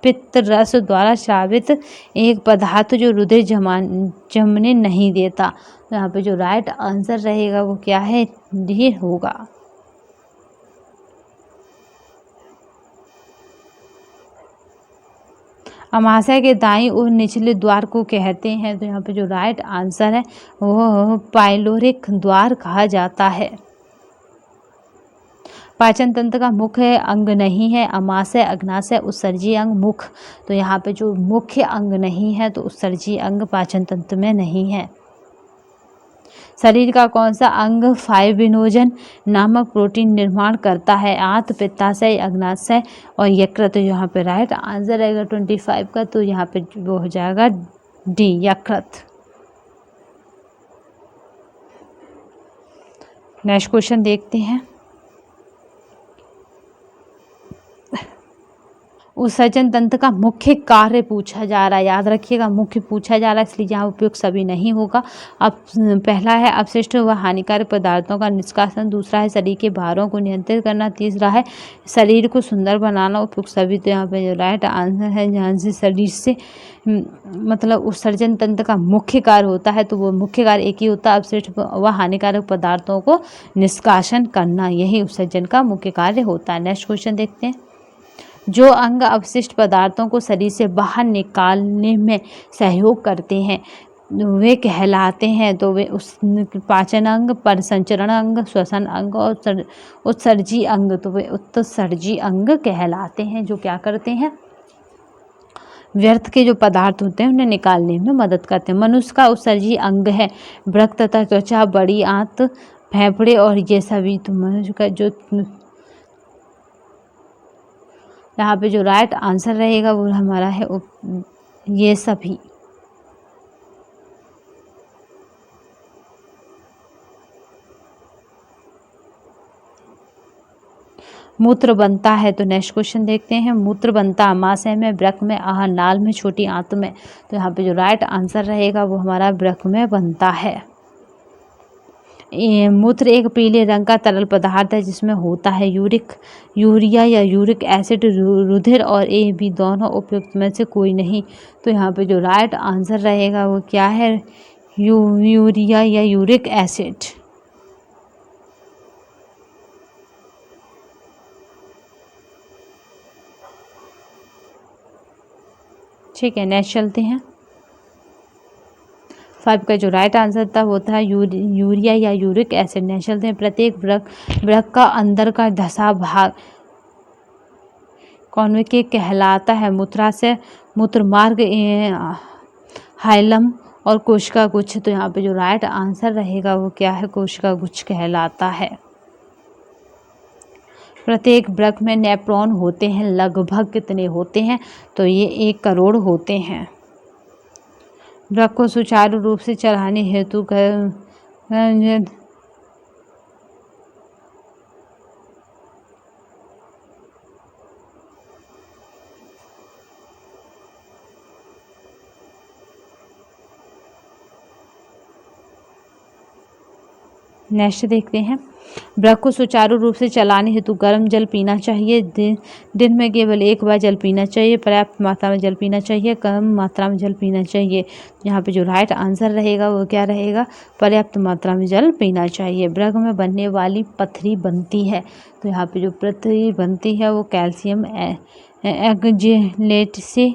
पित्त रस द्वारा स्रावित एक पदार्थ जो रुधिर जमने नहीं देता। तो यहाँ पे जो राइट आंसर रहेगा वो क्या है, ये होगा। अमाशय के दाईं ओर निचले द्वार को कहते हैं। तो यहाँ पे जो राइट आंसर है वो पाइलोरिक द्वार कहा जाता है। पाचन तंत्र का मुख्य अंग नहीं है अमाशय, अग्नाशय, उत्सर्जी अंग, मुख। तो यहाँ पे जो मुख्य अंग नहीं है तो उत्सर्जी अंग पाचन तंत्र में नहीं है। शरीर का कौन सा अंग फाइब्रिनोजन नामक प्रोटीन निर्माण करता है, आंत, पित्ताशय, अग्नाशय और यकृत। यहाँ पे राइट आंसर रहेगा 25 का। तो यहाँ पे वो हो जाएगा डी, यकृत। नेक्स्ट क्वेश्चन देखते हैं। उत्सर्जन तंत्र का मुख्य कार्य पूछा जा रहा है, याद रखिएगा मुख्य पूछा जा रहा है इसलिए यहाँ उपयुक्त सभी नहीं होगा। अब पहला है अपशिष्ट व हानिकारक पदार्थों का निष्कासन, दूसरा है शरीर के भारों को नियंत्रित करना, तीसरा है शरीर को सुंदर बनाना, उपयुक्त सभी। तो यहाँ पे जो राइट आंसर है, जहाँ से शरीर से मतलब उत्सर्जन तंत्र का मुख्य कार्य होता है तो वो मुख्य कार्य एक ही होता है, अपशिष्ट व हानिकारक पदार्थों को निष्कासन करना, यही उत्सर्जन का मुख्य कार्य होता है। नेक्स्ट क्वेश्चन देखते हैं। जो अंग अपशिष्ट पदार्थों को शरीर से बाहर निकालने में सहयोग करते हैं वे कहलाते हैं। तो वे पाचन अंग, परिसंचरण अंग, श्वसन अंग और उत्सर्जी अंग। तो वे उत्सर्जी अंग कहलाते हैं, जो क्या करते हैं, व्यर्थ के जो पदार्थ होते हैं उन्हें निकालने में मदद करते हैं। मनुष्य का उत्सर्जी अंग है वृक्क तथा त्वचा, बड़ी आंत, फेफड़े और ये सभी। तो मनुष्य का जो यहाँ पे जो राइट आंसर रहेगा वो हमारा है ये सभी। मूत्र बनता है तो नेक्स्ट क्वेश्चन देखते हैं। मूत्र बनता अमाशय में, वृक्क में, आहार नाल में, छोटी आंत में। तो यहाँ पे जो राइट आंसर रहेगा वो हमारा वृक्क में बनता है। मूत्र एक पीले रंग का तरल पदार्थ है जिसमें होता है यूरिया या यूरिक एसिड। रुधिर और ए बी दोनों उपयुक्त में से कोई नहीं। तो यहाँ पे जो राइट आंसर रहेगा वो क्या है, यूरिया या यूरिक एसिड। ठीक है, नेक्स्ट चलते हैं। 5 का जो राइट आंसर था वो था यूरिया या यूरिक एसिड। नेक्स्ट चलते हैं। प्रत्येक वृक्क का अंदर का धसा भाग कॉन्वेके कहलाता है। मूत्राशय, मूत्रमार्ग, हाइलम और कोशिका गुच्छ। तो यहाँ पे जो राइट आंसर रहेगा वो क्या है, कोशिका गुच्छ कहलाता है। प्रत्येक वृक्क में नेफ्रॉन होते हैं, लगभग कितने होते हैं, तो ये 1 करोड़ होते हैं। वृक्क को सुचारू रूप से चलाने हेतु नेक्स्ट देखते हैं। वृक्क को सुचारू रूप से चलाने हेतु गर्म जल पीना चाहिए। दिन में केवल 1 बार जल पीना चाहिए। पर्याप्त मात्रा में जल पीना चाहिए, कम मात्रा में जल पीना चाहिए। यहाँ पे जो राइट आंसर रहेगा वो क्या रहेगा, पर्याप्त मात्रा में जल पीना चाहिए। वृक्क में बनने वाली पथरी बनती है। तो यहाँ पे जो पथरी बनती है वो कैल्शियम ऑक्जेलेट से,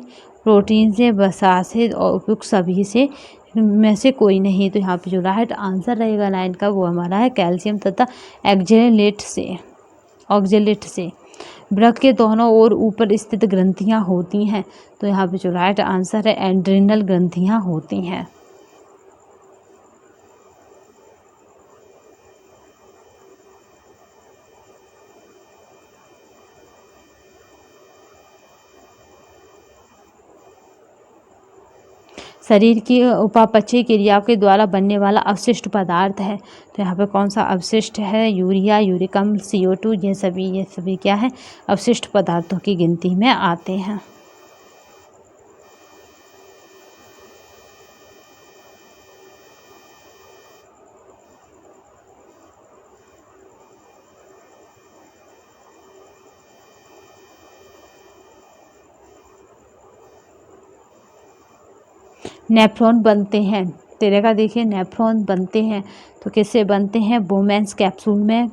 प्रोटीन से, वसा से और उपयुक्त सभी से में से कोई नहीं। तो यहाँ पे जो राइट आंसर रहेगा 9 का वो हमारा है कैल्शियम तथा ऑक्जेलेट से। वृक्क के दोनों ओर ऊपर स्थित ग्रंथियां होती हैं। तो यहाँ पे जो राइट आंसर है एड्रिनल ग्रंथियां होती हैं। शरीर की उपापचयी क्रिया के द्वारा बनने वाला अवशिष्ट पदार्थ है। तो यहाँ पे कौन सा अवशिष्ट है, यूरिया, यूरिक अम्ल, CO2, ये सभी क्या है, अवशिष्ट पदार्थों की गिनती में आते हैं। नेफ्रॉन बनते हैं, तेरे का देखिए, नेफ्रॉन बनते हैं तो किससे बनते हैं, बोमेन्स कैप्सूल में,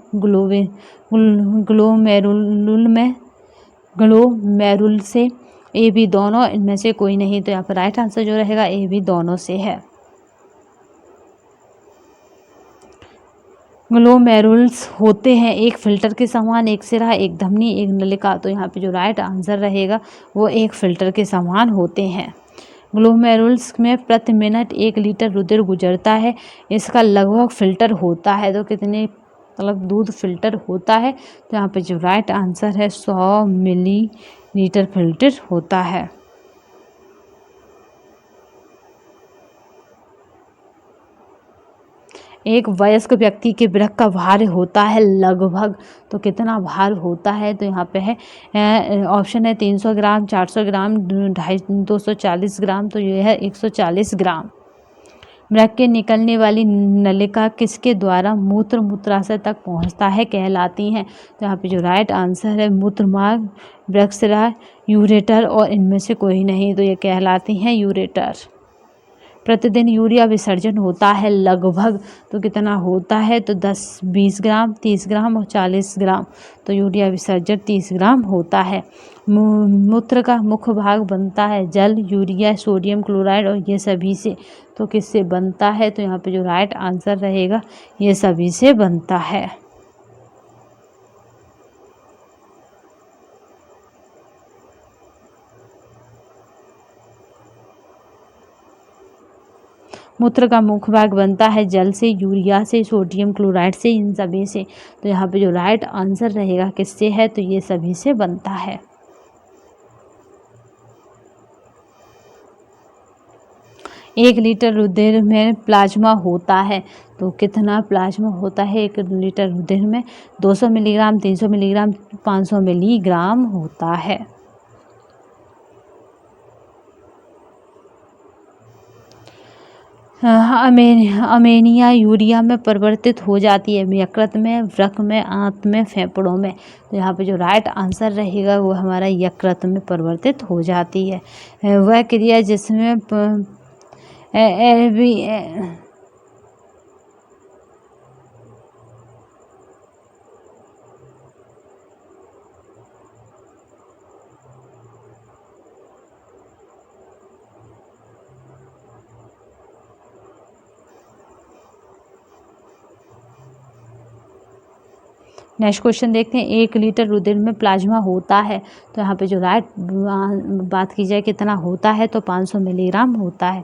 ग्लोमेरुल से, ए बी दोनों, इनमें से कोई नहीं। तो यहाँ पर राइट आंसर जो रहेगा ए बी दोनों से है। ग्लोमेरुल्स होते हैं एक फिल्टर के समान, एक सिरा, एक धमनी, एक नलिका। तो यहाँ पे जो राइट आंसर रहेगा वो एक फिल्टर के समान होते हैं। ग्लोमेरुल्स में प्रति मिनट 1 लीटर रुधिर गुजरता है। इसका लगभग फिल्टर होता है। तो कितने मतलब दूध फिल्टर होता है, तो यहाँ पे जो राइट आंसर है 100 मिलीलीटर फिल्टर होता है। एक वयस्क व्यक्ति के वृक्क का भार होता है लगभग, तो कितना भार होता है, तो यहाँ पे है ऑप्शन है 300 ग्राम, 400 ग्राम, 240 ग्राम। तो ये है 140 ग्राम। वृक्क के निकलने वाली नलिका किसके द्वारा मूत्राशय तक पहुँचता है कहलाती हैं। तो यहाँ पे जो राइट आंसर है मूत्रमार्ग, वृक्कशिरा, यूरेटर और इनमें से कोई नहीं। तो ये कहलाती हैं यूरेटर। प्रतिदिन यूरिया विसर्जन होता है लगभग, तो कितना होता है, तो 10-20 ग्राम, 30 ग्राम और 40 ग्राम। तो यूरिया विसर्जन 30 ग्राम होता है। मूत्र का मुख्य भाग बनता है जल, यूरिया, सोडियम क्लोराइड और ये सभी से। तो किससे बनता है, तो यहाँ पे जो राइट आंसर रहेगा ये सभी से बनता है। मूत्र का मुख्य भाग बनता है जल से, यूरिया से, सोडियम क्लोराइड से, इन सभी से। तो यहाँ पे जो राइट आंसर रहेगा किससे है, तो ये सभी से बनता है। एक लीटर रुधिर में प्लाज्मा होता है, तो कितना प्लाज्मा होता है 1 लीटर रुधिर में, 200 मिलीग्राम, 300 मिलीग्राम, 500 मिलीग्राम होता है। अमेनिया यूरिया में परिवर्तित हो जाती है, यकृत में, वृक्क में, आंत में, फेफड़ों में। तो यहाँ पे जो राइट आंसर रहेगा वो हमारा यकृत में परिवर्तित हो जाती है। वह क्रिया जिसमें नेक्स्ट क्वेश्चन देखते हैं, 1 लीटर रुधिर में प्लाज्मा होता है। तो यहाँ पे जो राइट बात की जाए कितना होता है, तो 500 मिलीग्राम होता है।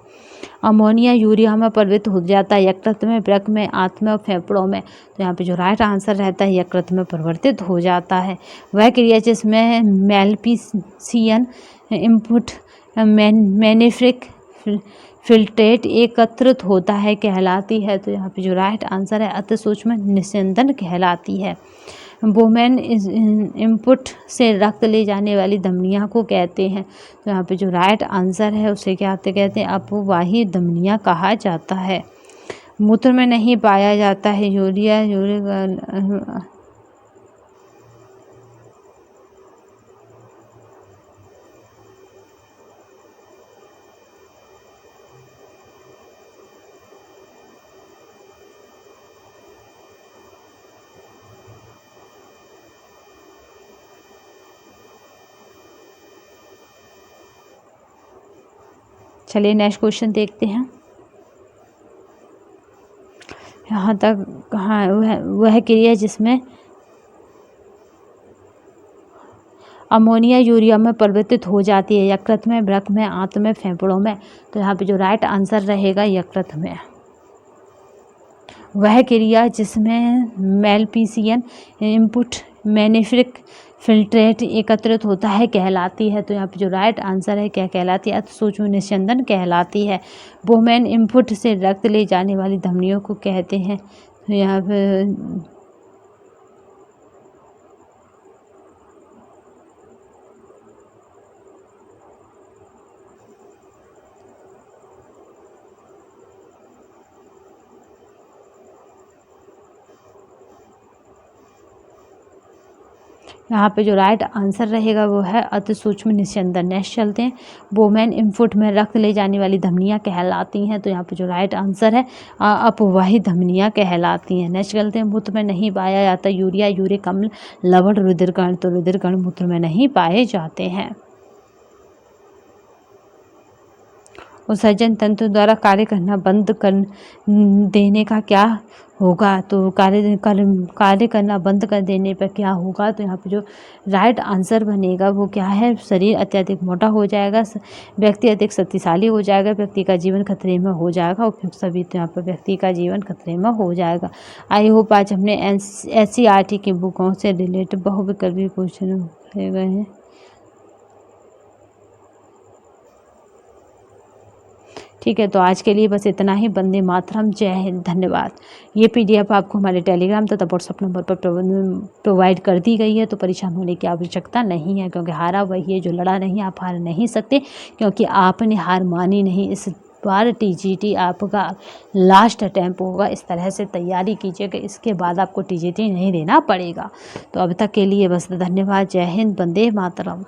अमोनिया यूरिया में परिवर्तित हो जाता है, यकृत में, वृक्क में, आंत में और फेफड़ों में। तो यहाँ पे जो राइट आंसर रहता है यकृत में परिवर्तित हो जाता है। वह क्रिया जिसमें मेलपीसियन इनपुट मैनिफिक फिल्ट्रेट एकत्रित होता है कहलाती है। तो यहाँ पे जो राइट आंसर है अति सूक्ष्म निस्यंदन कहलाती है। बोमेन इनपुट से रक्त ले जाने वाली धमनियाँ को कहते हैं। तो यहाँ पे जो राइट आंसर है उसे क्या कहते हैं, अपवाही धमनियाँ कहा जाता है। मूत्र में नहीं पाया जाता है यूरिया चलिए नेक्स्ट क्वेश्चन देखते हैं। यहाँ तक हाँ वह क्रिया जिसमें अमोनिया यूरिया में परिवर्तित हो जाती है, यकृत में, वृक्क में, आंत में, फेफड़ों में। तो यहाँ पे जो राइट आंसर रहेगा यकृत में। वह क्रिया जिसमें मेलपीसियन इनपुट मैनिफिक फिल्ट्रेट एकत्रित होता है कहलाती है। तो यहाँ पे जो राइट आंसर है क्या कहलाती है, अति सूक्ष्म निस्यंदन कहलाती है। बोमेन इनपुट से रक्त ले जाने वाली धमनियों को कहते हैं। तो यहाँ पे यहाँ पे जो राइट आंसर रहेगा वो है अति सूक्ष्म निस्यंदन। नेक्स्ट चलते हैं, बोमेन इनपुट में रक्त ले जाने वाली धमनियाँ कहलाती हैं। तो यहाँ पे जो राइट आंसर है अपवाही धमनियाँ कहलाती हैं। नेक्स्ट चलते हैं, मूत्र में नहीं पाया जाता यूरिया, यूरिक अम्ल, लवण, रुधिर कण। तो रुधिर कण मूत्र में नहीं पाए जाते हैं। उत्सर्जन तंत्र द्वारा कार्य करना बंद कर देने का क्या होगा, तो कार्य करना बंद कर देने पर क्या होगा। तो यहाँ पे जो राइट आंसर बनेगा वो क्या है, शरीर अत्यधिक मोटा हो जाएगा, व्यक्ति अधिक शक्तिशाली हो जाएगा, व्यक्ति का जीवन खतरे में हो जाएगा। उपयुक्त सभी, तो यहाँ पर व्यक्ति का जीवन खतरे में हो जाएगा। आई होप आज हमने NCERT की बुकों से रिलेटेड बहुविकल्पी क्वेश्चन गए हैं। ठीक है, तो आज के लिए बस इतना ही। वंदे मातरम, जय हिंद, धन्यवाद। ये PDF आपको हमारे टेलीग्राम तथा व्हाट्सअप नंबर पर प्रोवाइड कर दी गई है। तो परेशान होने की आवश्यकता नहीं है, क्योंकि हारा वही है जो लड़ा नहीं। आप हार नहीं सकते, क्योंकि आपने हार मानी नहीं। इस बार TGT आपका लास्ट अटैम्प्ट होगा। इस तरह से तैयारी कीजिएगा, इसके बाद आपको TGT नहीं देना पड़ेगा। तो अब तक के लिए बस धन्यवाद। जय हिंद, वंदे मातरम।